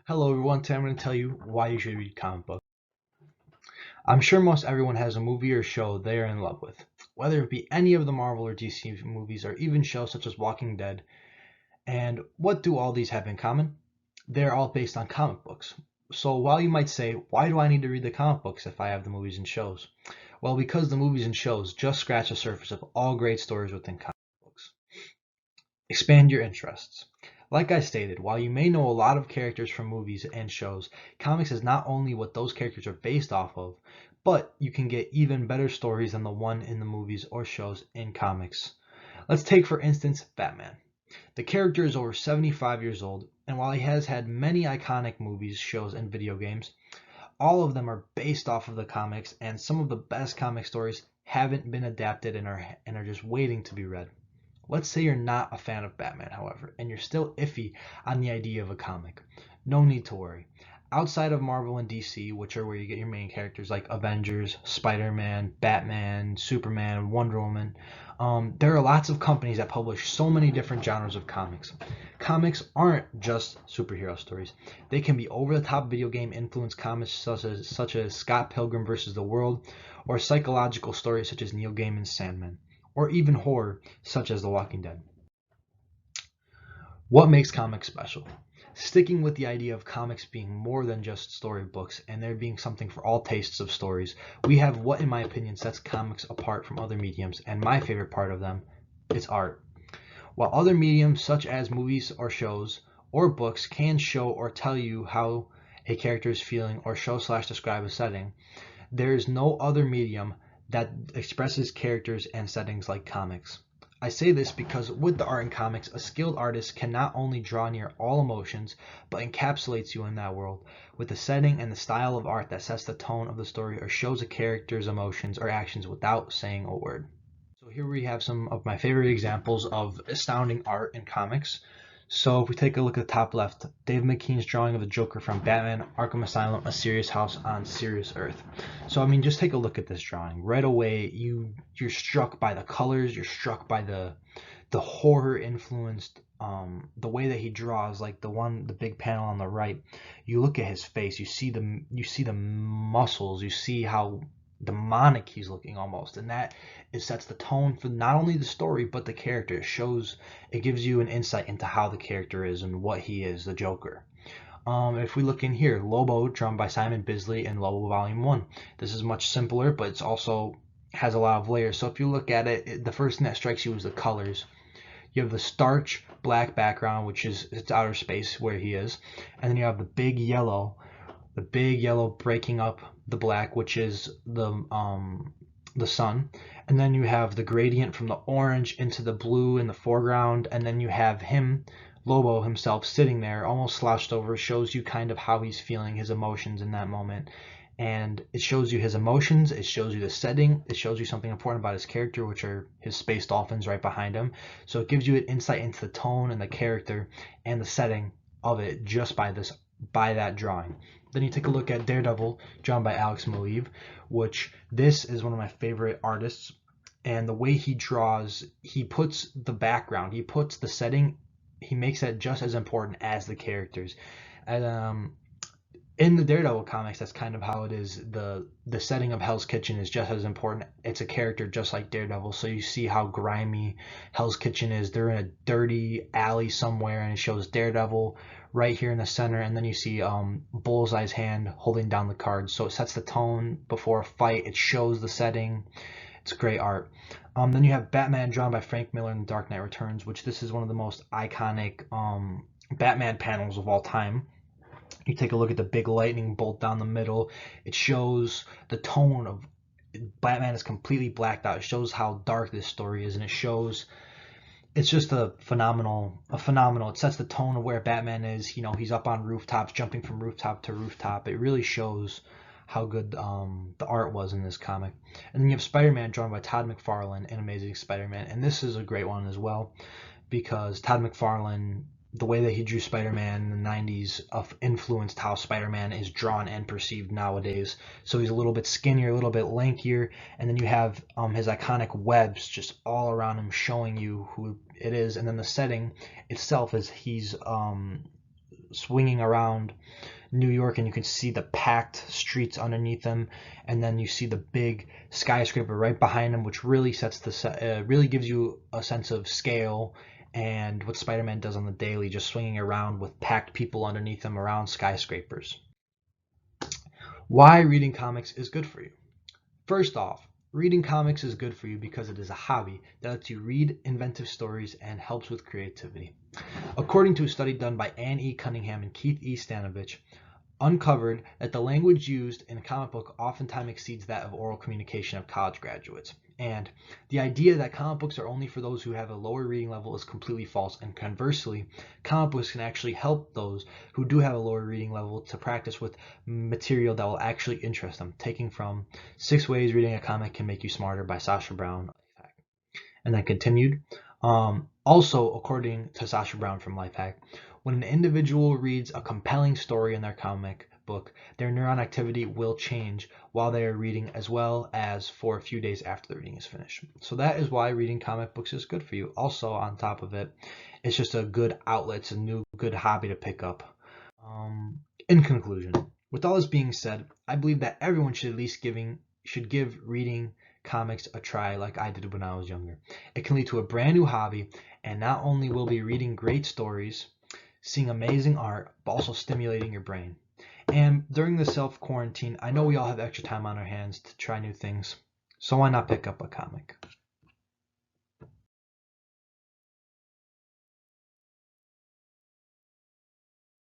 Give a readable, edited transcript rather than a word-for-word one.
Hello everyone, today I'm going to tell you why you should read comic books. I'm sure most everyone has a movie or show they are in love with, whether it be any of the Marvel or DC movies or even shows such as Walking Dead. And what do all these have in common? They're all based on comic books. So while you might say, why do I need to read the comic books if I have the movies and shows? Well, because the movies and shows just scratch the surface of all great stories within comic books. Expand your interests. Like I stated, while you may know a lot of characters from movies and shows, comics is not only what those characters are based off of, but you can get even better stories than the one in the movies or shows in comics. Let's take, for instance, Batman. The character is over 75 years old, and while he has had many iconic movies, shows, and video games, all of them are based off of the comics, and some of the best comic stories haven't been adapted and are just waiting to be read. Let's say you're not a fan of Batman, however, and you're still iffy on the idea of a comic. No need to worry. Outside of Marvel and DC, which are where you get your main characters like Avengers, Spider-Man, Batman, Superman, Wonder Woman, there are lots of companies that publish so many different genres of comics. Comics aren't just superhero stories. They can be over-the-top video game influenced comics such as Scott Pilgrim vs. the World, or psychological stories such as Neil Gaiman's Sandman, or even horror such as The Walking Dead. What makes comics special? Sticking with the idea of comics being more than just storybooks and there being something for all tastes of stories, we have what, in my opinion, sets comics apart from other mediums, and my favorite part of them is art. While other mediums such as movies or shows or books can show or tell you how a character is feeling or show/describe a setting, there is no other medium that expresses characters and settings like comics. I say this because with the art in comics, a skilled artist can not only draw near all emotions, but encapsulates you in that world with the setting and the style of art that sets the tone of the story or shows a character's emotions or actions without saying a word. So here we have some of my favorite examples of astounding art in comics. So if we take a look at the top left, Dave McKean's drawing of the Joker from Batman Arkham Asylum, A Serious House on Serious Earth. So I mean, just take a look at this drawing. Right away, you're struck by the colors, you're struck by the horror influenced the way that he draws, like the big panel on the right. You look at his face, you see the muscles, you see how demonic he's looking almost, and that it sets the tone for not only the story but the character. It gives you an insight into how the character is and what he is, the Joker. If we look in here, Lobo, drawn by Simon Bisley in Lobo Volume 1. This is much simpler, but it's also has a lot of layers. So if you look at it, the first thing that strikes you is the colors. You have the starch black background, which is it's outer space where he is, and then you have the big yellow breaking up the black, which is the sun, and then you have the gradient from the orange into the blue in the foreground, and then you have him, Lobo himself, sitting there almost slouched over, shows you kind of how he's feeling, his emotions in that moment. And it shows you his emotions, it shows you the setting, it shows you something important about his character, which are his space dolphins right behind him. So it gives you an insight into the tone and the character and the setting of it just by that drawing. Then you take a look at Daredevil, drawn by Alex Maleev, which this is one of my favorite artists. And the way he draws, he puts the background, he puts the setting, he makes that just as important as the characters. And in the Daredevil comics, that's kind of how it is. The setting of Hell's Kitchen is just as important. It's a character just like Daredevil, so you see how grimy Hell's Kitchen is. They're in a dirty alley somewhere, and it shows Daredevil right here in the center, and then you see Bullseye's hand holding down the cards. So it sets the tone before a fight. It shows the setting. It's great art. Then you have Batman, drawn by Frank Miller in The Dark Knight Returns, which this is one of the most iconic Batman panels of all time. You take a look at the big lightning bolt down the middle. It shows the tone of Batman is completely blacked out. It shows how dark this story is, and it shows it's just a phenomenal. It sets the tone of where Batman is. You know, he's up on rooftops, jumping from rooftop to rooftop. It really shows how good the art was in this comic. And then you have Spider-Man, drawn by Todd McFarlane in Amazing Spider-Man, and this is a great one as well because Todd McFarlane, the way that he drew Spider-Man in the 90s influenced how Spider-Man is drawn and perceived nowadays. So he's a little bit skinnier, a little bit lankier, and then you have his iconic webs just all around him showing you who it is. And then the setting itself is he's swinging around New York, and you can see the packed streets underneath them, and then you see the big skyscraper right behind them, which really really gives you a sense of scale and what Spider-Man does on the daily, just swinging around with packed people underneath him around skyscrapers. Why reading comics is good for you. First off, reading comics is good for you because it is a hobby that lets you read inventive stories and helps with creativity. According to a study done by Anne E. Cunningham and Keith E. Stanovich, uncovered that the language used in a comic book oftentimes exceeds that of oral communication of college graduates. And the idea that comic books are only for those who have a lower reading level is completely false. And conversely, comic books can actually help those who do have a lower reading level to practice with material that will actually interest them. Taking from 6 Ways Reading a Comic Can Make You Smarter by Sasha Brown. And then continued. Also, according to Sasha Brown from Lifehack, when an individual reads a compelling story in their comic book, their neuron activity will change while they are reading, as well as for a few days after the reading is finished. So that is why reading comic books is good for you. Also, on top of it, it's just a good outlet. It's a new good hobby to pick up. In conclusion, with all this being said, I believe that everyone should at least give reading comics a try like I did when I was younger. It can lead to a brand new hobby, and not only will be reading great stories, seeing amazing art, but also stimulating your brain. And during the self-quarantine, I know we all have extra time on our hands to try new things, so why not pick up a comic?